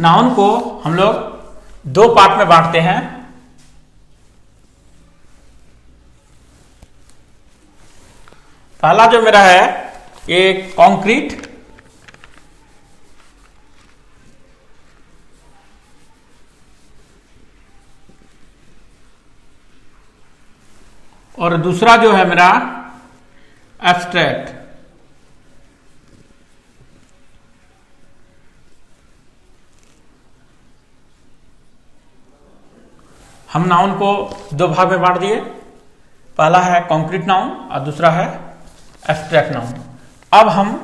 Noun को हम लोग दो पार्ट में बांटते हैं। पहला जो मेरा है ये कॉन्क्रीट, और दूसरा जो है मेरा एब्स्ट्रैक्ट। हम नाउन को दो भाग में बांट दिए, पहला है कॉन्क्रीट नाउन और दूसरा है एब्स्ट्रैक्ट नाउन। अब हम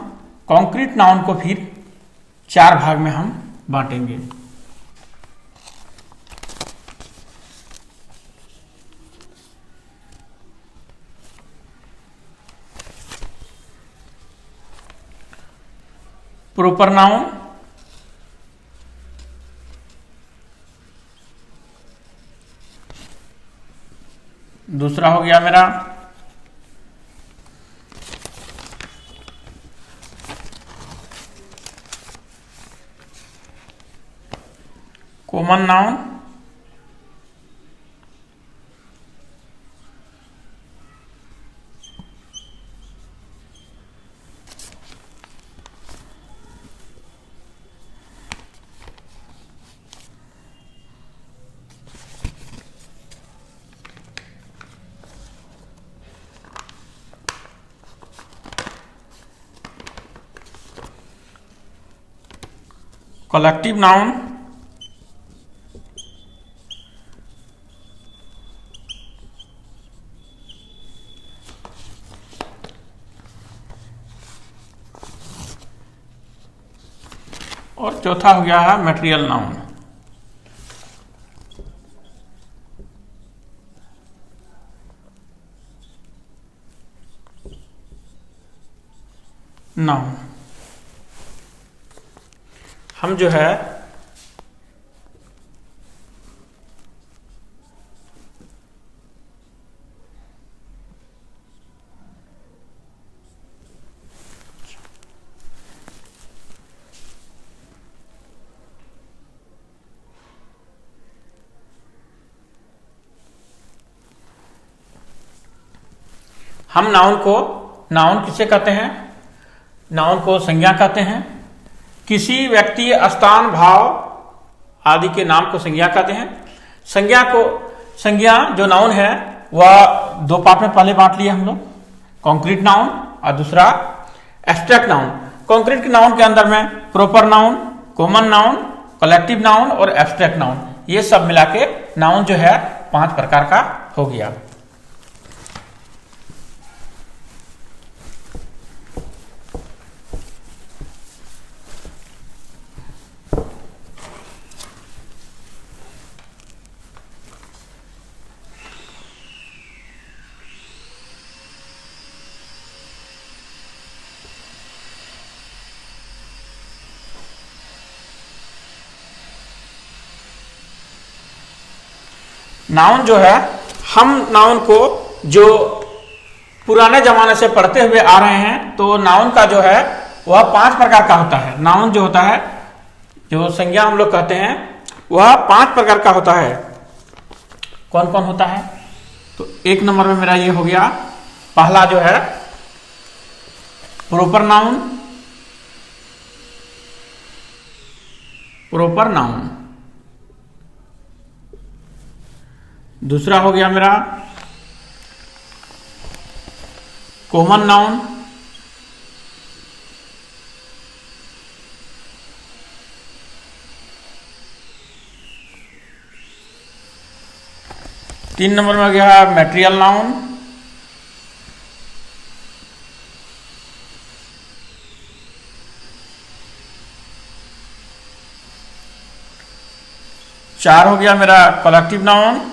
कॉन्क्रीट नाउन को फिर चार भाग में हम बांटेंगे। प्रॉपर नाउन, दूसरा हो गया मेरा कॉमन नाउन, कलेक्टिव नाउन, और चौथा हो गया है मटेरियल नाउन। नाउन हम जो है हम नाउन किसे कहते हैं? नाउन को संज्ञा कहते हैं। किसी व्यक्ति, स्थान, भाव आदि के नाम को संज्ञा कहते हैं। संज्ञा जो नाउन है वह दो पार्ट में पहले बांट लिए हम लोग, कॉन्क्रीट नाउन और दूसरा एब्स्ट्रैक्ट नाउन। कॉन्क्रीट के नाउन के अंदर में proper noun, common noun, collective noun और एब्स्ट्रैक्ट नाउन, ये सब मिला के नाउन जो है 5 प्रकार का हो गया। नाउन जो है, हम नाउन को जो पुराने जमाने से पढ़ते हुए आ रहे हैं, तो नाउन का जो है वह 5 प्रकार का होता है। नाउन जो होता है, जो संज्ञा हम लोग कहते हैं, वह 5 प्रकार का होता है। कौन कौन होता है? तो 1 नंबर में मेरा ये हो गया, पहला जो है प्रॉपर नाउन। Proper noun. दूसरा हो गया मेरा कॉमन नाउन। तीन नंबर में हो गया मटेरियल नाउन। चार हो गया मेरा कलेक्टिव नाउन।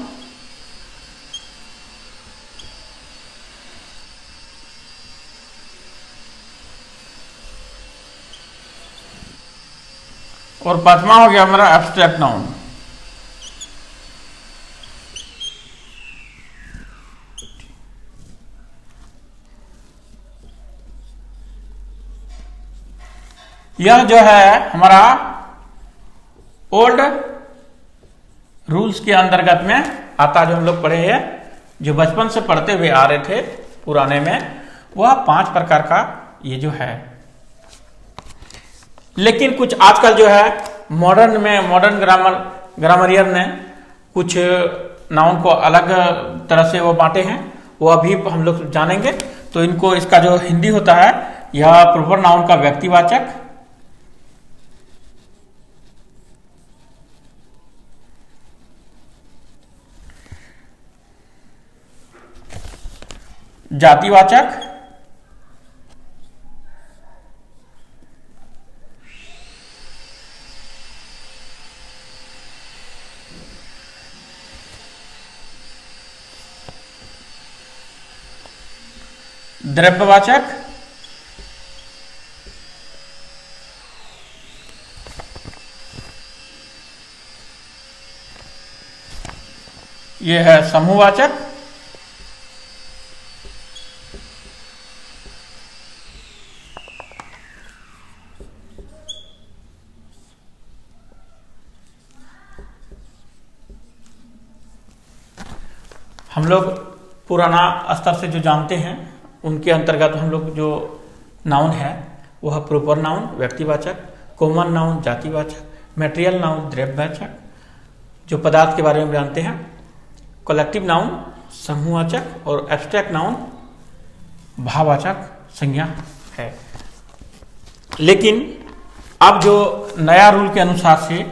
और 5वां हो गया मेरा एब्स्ट्रैक्ट नाउन। यह जो है हमारा ओल्ड रूल्स के अंतर्गत में आता, जो हम लोग पढ़े हैं, जो बचपन से पढ़ते हुए आ रहे थे पुराने में, वह 5 प्रकार का ये जो है। लेकिन कुछ आजकल जो है मॉडर्न में, मॉडर्न ग्रामरियर ने कुछ नाउन को अलग तरह से वो बांटे हैं, वो अभी हम लोग जानेंगे। तो इनको, इसका जो हिंदी होता है, यह प्रॉपर नाउन का व्यक्तिवाचक, जातिवाचक, द्रव्यवाचक, यह है समूहवाचक, हम लोग पुराना स्तर से जो जानते हैं उनके अंतर्गत हम लोग जो नाउन है वह प्रॉपर नाउन व्यक्तिवाचक, कॉमन नाउन जातिवाचक, मटेरियल नाउन द्रव्यवाचक, जो पदार्थ के बारे में जानते हैं, कलेक्टिव नाउन समूहवाचक, और एब्स्ट्रैक्ट नाउन भाववाचक संज्ञा है। लेकिन अब जो नया रूल के अनुसार से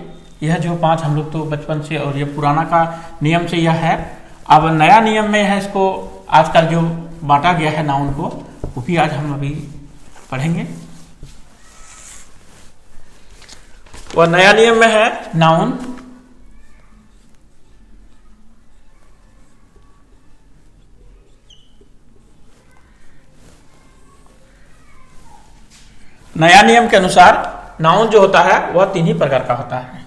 यह जो 5 हम लोग तो बचपन से, और ये पुराना का नियम से यह है, अब नया नियम में है, इसको आजकल जो बांटा गया है नाउन को, वो भी आज हम अभी पढ़ेंगे। वह नया नियम में है नाउन नया नियम के अनुसार नाउन जो होता है वह 3 ही प्रकार का होता है।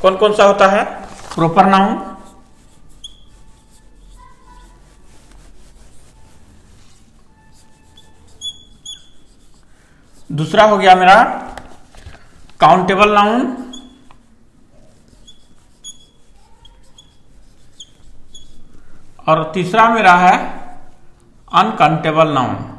कौन कौन सा होता है? प्रॉपर नाउन, दूसरा हो गया मेरा काउंटेबल नाउन, और तीसरा मेरा है अनकाउंटेबल नाउन।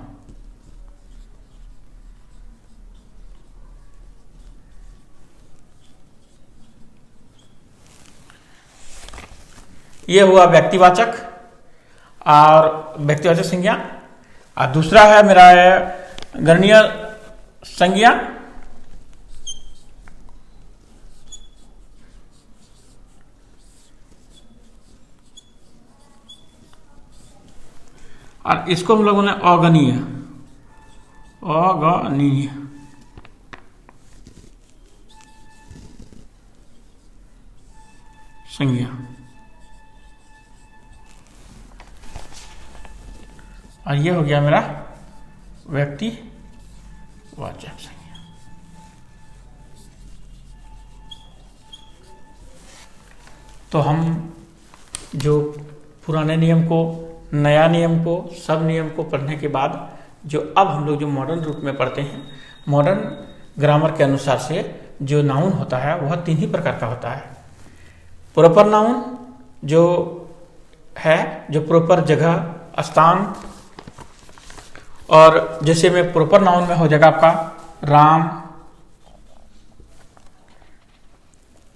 ये हुआ व्यक्तिवाचक और व्यक्तिवाचक संज्ञा, और दूसरा है मेरा गणनीय संज्ञा, और इसको हम लोगों ने अगणीय संज्ञा, और ये हो गया मेरा व्यक्तिवाचक संज्ञा। तो हम जो पुराने नियम को, नया नियम को, सब नियम को पढ़ने के बाद जो अब हम लोग जो मॉडर्न रूप में पढ़ते हैं, मॉडर्न ग्रामर के अनुसार से जो नाउन होता है वह 3 ही प्रकार का होता है। प्रॉपर नाउन जो है, जो प्रॉपर जगह, स्थान, और जैसे में प्रॉपर नाउन में हो जाएगा आपका राम,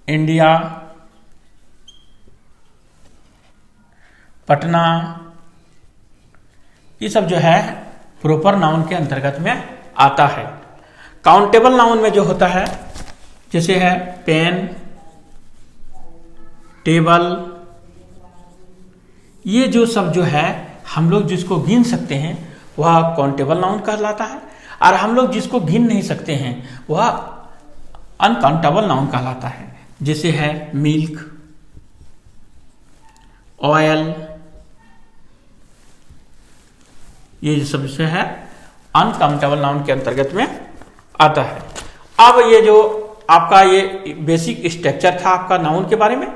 इंडिया, पटना, ये सब जो है प्रॉपर नाउन के अंतर्गत में आता है। काउंटेबल नाउन में जो होता है, जैसे है पेन, टेबल, ये जो सब जो है हम लोग जिसको गिन सकते हैं वह काउंटेबल नाउन कहलाता है, और हम लोग जिसको गिन नहीं सकते हैं वह अनकाउंटेबल नाउन कहलाता है। जैसे है मिल्क, ऑयल, ये सब से है अनकाउंटेबल नाउन के अंतर्गत में आता है। अब ये जो आपका ये बेसिक स्ट्रक्चर था आपका नाउन के बारे में,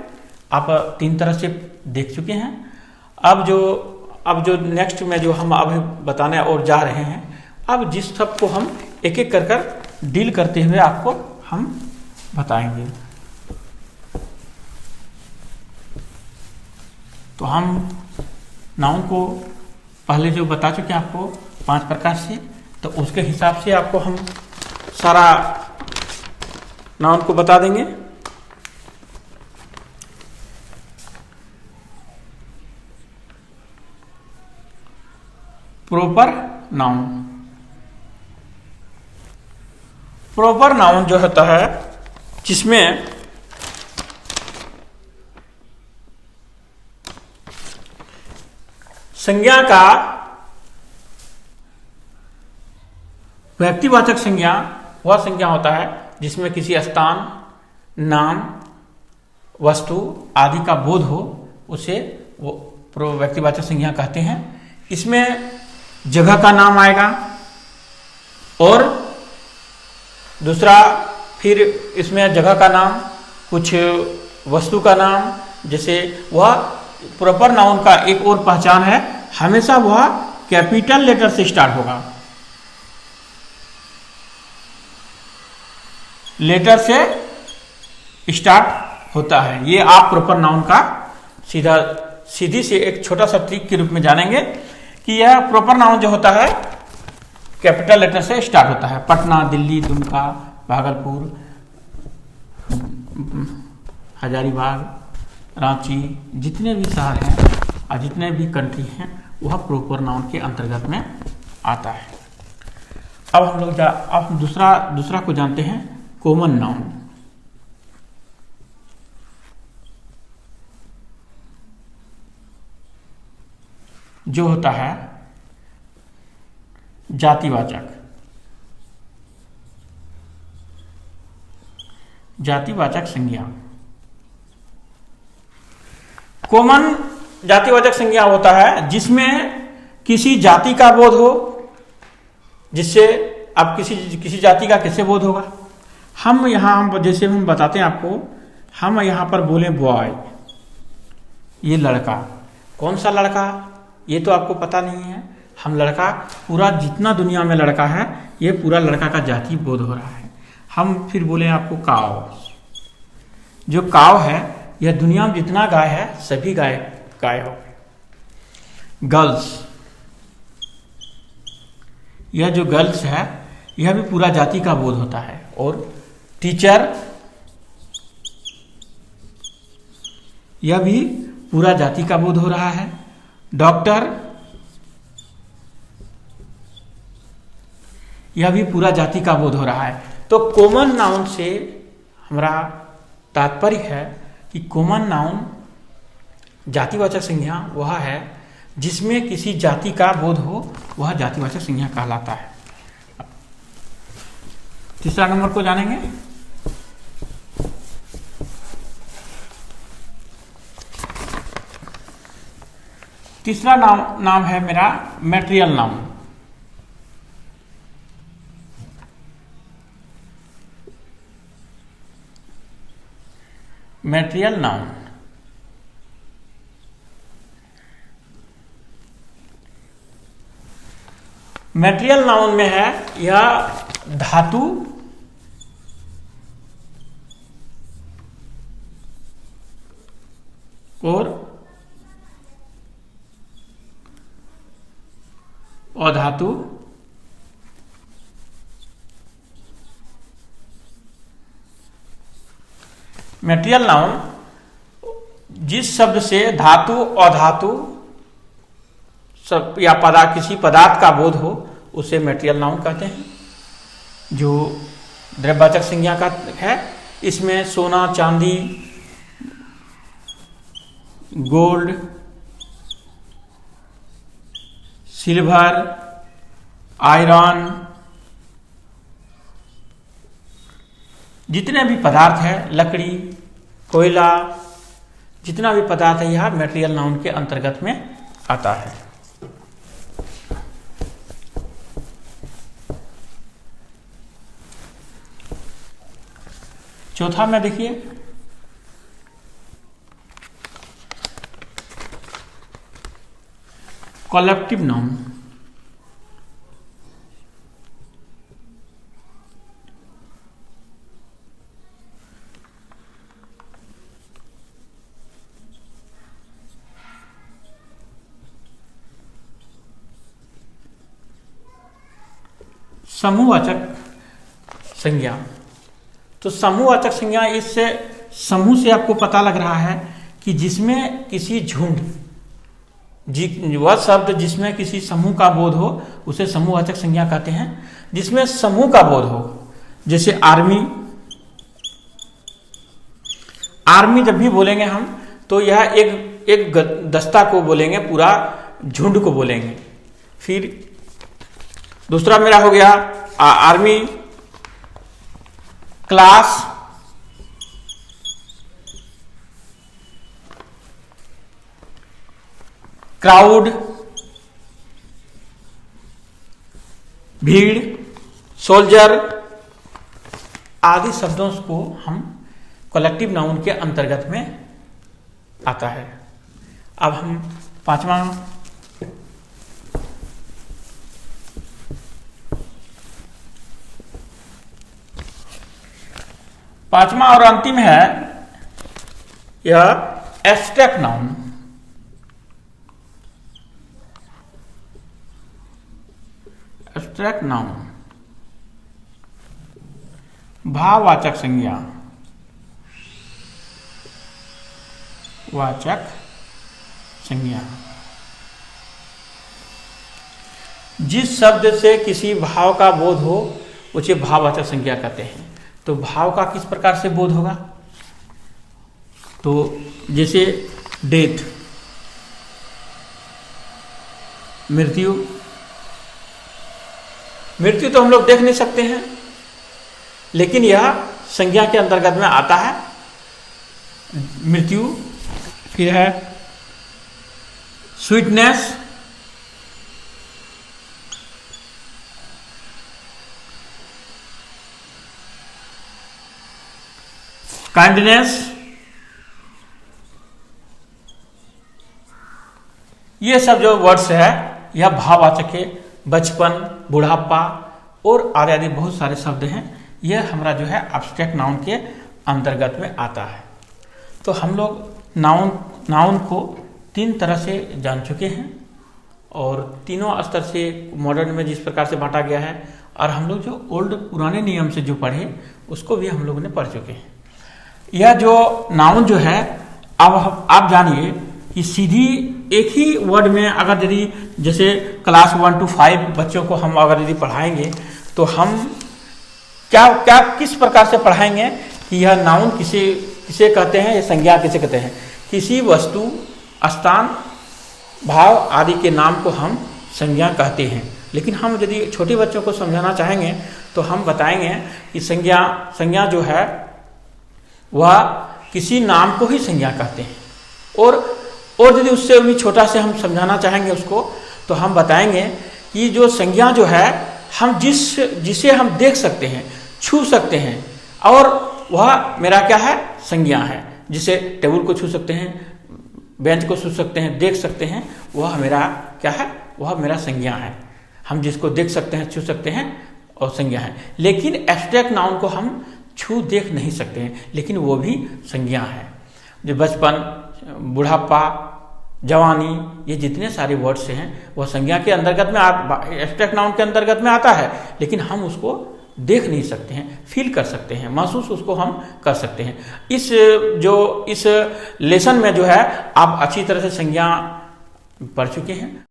आप 3 तरह से देख चुके हैं। अब जो नेक्स्ट में जो हम अभी बताने और जा रहे हैं, अब जिस सब को हम एक एक कर डील करते हुए आपको हम बताएंगे। तो हम नाउन को पहले जो बता चुके हैं आपको 5 प्रकार से, तो उसके हिसाब से आपको हम सारा नाउन को बता देंगे। प्रॉपर नाउन, प्रॉपर नाउन जो होता है जिसमें संज्ञा का व्यक्तिवाचक संज्ञा वह संज्ञा होता है जिसमें किसी स्थान, नाम, वस्तु आदि का बोध हो, उसे वो व्यक्तिवाचक संज्ञा कहते हैं। इसमें जगह का नाम आएगा और दूसरा फिर इसमें जगह का नाम, कुछ वस्तु का नाम, जैसे वह प्रॉपर नाउन का एक और पहचान है, हमेशा वह कैपिटल लेटर से स्टार्ट होगा, लेटर से स्टार्ट होता है। ये आप प्रॉपर नाउन का सीधी से एक छोटा सा ट्रिक के रूप में जानेंगे कि यह प्रॉपर नाउन जो होता है कैपिटल लेटर से स्टार्ट होता है। पटना, दिल्ली, दुमका, भागलपुर, हजारीबाग, रांची, जितने भी शहर हैं और जितने भी कंट्री हैं वह प्रॉपर नाउन के अंतर्गत में आता है। अब हम लोग अब दूसरा को जानते हैं, कॉमन नाउन। जो होता है जातिवाचक, जातिवाचक संज्ञा। कॉमन जातिवाचक संज्ञा होता है जिसमें किसी जाति का बोध हो, जिससे अब किसी जाति का कैसे बोध होगा। हम यहां जैसे हम बताते हैं आपको, हम यहां पर बोले बॉय, ये लड़का, कौन सा लड़का ये तो आपको पता नहीं है। हम लड़का, पूरा जितना दुनिया में लड़का है ये पूरा लड़का का जाति बोध हो रहा है। हम फिर बोले आपको काव, जो काव है यह दुनिया में जितना गाय है सभी गाय हो गए। गर्ल्स, यह जो गर्ल्स है यह भी पूरा जाति का बोध होता है। और टीचर, यह भी पूरा जाति का बोध हो रहा है। डॉक्टर, यह भी पूरा जाति का बोध हो रहा है। तो कॉमन नाउन से हमारा तात्पर्य है कि कॉमन नाउन जातिवाचक संज्ञा वह है जिसमें किसी जाति का बोध हो, वह जातिवाचक संज्ञा कहलाता है। तीसरा नंबर को जानेंगे। तीसरा नाम है मेरा material noun. Material noun, material noun में है यह धातु और अधातु मैटेरियल नाउन जिस शब्द से धातु अधातु सब या किसी पदार्थ का बोध हो उसे मैटेरियल नाउन कहते हैं। जो द्रव्यवाचक संज्ञा का है, इसमें सोना, चांदी, गोल्ड, सिल्वर, आयरन, जितने भी पदार्थ है, लकड़ी, कोयला, जितना भी पदार्थ है यह मैटेरियल नाउन के अंतर्गत में आता है। चौथा में देखिए कलेक्टिव नाउन। समूहवाचक संज्ञा। तो समूहवाचक संज्ञा, इससे समूह से आपको पता लग रहा है कि जिसमें किसी झुंड, वह शब्द जिसमें किसी समूह का बोध हो उसे समूहवाचक संज्ञा कहते हैं। जिसमें समूह का बोध हो, जैसे आर्मी। आर्मी जब भी बोलेंगे हम तो यह एक दस्ता को बोलेंगे, पूरा झुंड को बोलेंगे। फिर दूसरा मेरा हो गया आर्मी, क्लास, क्राउड, भीड़, सोल्जर आदि शब्दों को हम कलेक्टिव नाउन के अंतर्गत में आता है। अब हम पांचवा और अंतिम है यह एब्स्ट्रैक्ट नाउन। एब्स्ट्रैक्ट नाउन भाववाचक संज्ञा, वाचक संज्ञा। जिस शब्द से किसी भाव का बोध हो उसे भाववाचक संज्ञा कहते हैं। तो भाव का किस प्रकार से बोध होगा? तो जैसे डेथ, मृत्यु। मृत्यु तो हम लोग देख नहीं सकते हैं, लेकिन यह संज्ञा के अंतर्गत में आता है, मृत्यु। फिर है स्वीटनेस, काइंडनेस। ये सब जो वर्ड्स है यह भाववाचक है। बचपन, बुढ़ापा और आदि आदि बहुत सारे शब्द हैं, यह हमारा जो है एब्स्ट्रैक्ट नाउन के अंतर्गत में आता है। तो हम लोग नाउन को तीन तरह से जान चुके हैं और तीनों स्तर से मॉडर्न में जिस प्रकार से बांटा गया है, और हम लोग जो ओल्ड पुराने नियम से जो पढ़े उसको भी हम लोगों ने पढ़ चुके हैं। यह जो नाउन जो है, अब आप जानिए कि सीधी एक ही वर्ड में अगर यदि जैसे क्लास 1 to 5 बच्चों को हम अगर यदि पढ़ाएंगे तो हम क्या किस प्रकार से पढ़ाएंगे कि यह नाउन किसे कहते हैं, यह संज्ञा किसे कहते हैं। किसी वस्तु, स्थान, भाव आदि के नाम को हम संज्ञा कहते हैं। लेकिन हम यदि छोटे बच्चों को समझाना चाहेंगे तो हम बताएंगे कि संज्ञा जो है वह किसी नाम को ही संज्ञा कहते हैं। और यदि उससे भी छोटा से हम समझाना चाहेंगे उसको तो हम बताएंगे कि जो संज्ञा जो है हम जिसे हम देख सकते हैं, छू सकते हैं, और वह मेरा क्या है, संज्ञा है। जिसे टेबल को छू सकते हैं, बेंच को छू सकते हैं, देख सकते हैं, वह मेरा क्या है, वह मेरा संज्ञा है। हम जिसको देख सकते हैं, छू सकते हैं और संज्ञा है। लेकिन एब्स्ट्रैक्ट नाउन को हम छू देख नहीं सकते हैं, लेकिन वो भी संज्ञा है। जो बचपन, बुढ़ापा, जवानी, ये जितने सारे वर्ड्स हैं वह संज्ञा के अंतर्गत में, एब्स्ट्रैक्ट नाउन के अंतर्गत में आता है। लेकिन हम उसको देख नहीं सकते हैं, फील कर सकते हैं, महसूस उसको हम कर सकते हैं। इस लेसन में जो है आप अच्छी तरह से संज्ञा पढ़ चुके हैं।